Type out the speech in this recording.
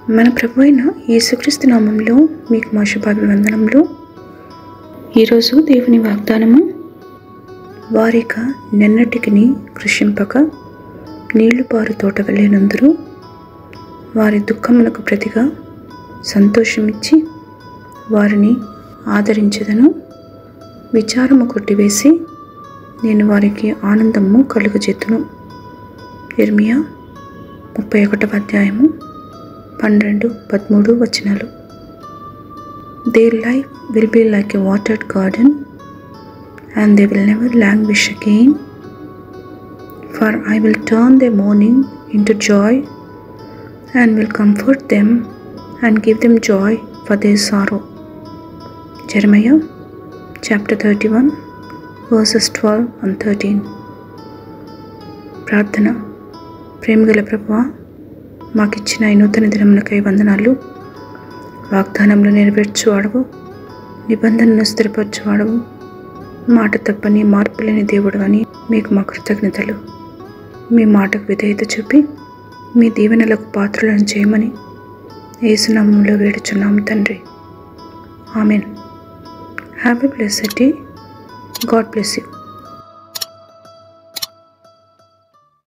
మన ప్రభు అయిన యేసుక్రీస్తు నామంలో మీకు మా శుభాభివందనములు. ఈరోజు దేవుని వాగ్దానము, వారిక నెన్నటికి కృషింపక నీళ్లు పారు తోట వెళ్ళినందురు, వారి దుఃఖమునకు ప్రతిగా సంతోషమిచ్చి వారిని ఆదరించెదను. విచారము కొట్టివేసి నేను వారికి ఆనందము కలుగజెత్తును. ఇర్మియా 31వ అధ్యాయము 12-13 వచనాలు. Their life will be like a watered garden, and they will never languish again. For I will turn their mourning into joy, and will comfort them and give them joy for their sorrow. Jeremiah chapter 31 verses 12 and 13. ప్రార్థన. ప్రేమగల ప్రభువా, మాకిచ్చిన ఈ నూతన దినములకై వందనాలు. వాగ్దానంలో నెరవేర్చువాడవు, నిబంధనను స్థిరపరచువాడవు, మాట తప్పని మార్పు లేని దేవుడు అని మీకు మా కృతజ్ఞతలు. మీ మాటకు విధేయత చూపి మీ దీవెనలకు పాత్రలను చేయమని యేసు నామములో వేడుచున్నాము తండ్రి. Amen. Have a blessed day. God bless you.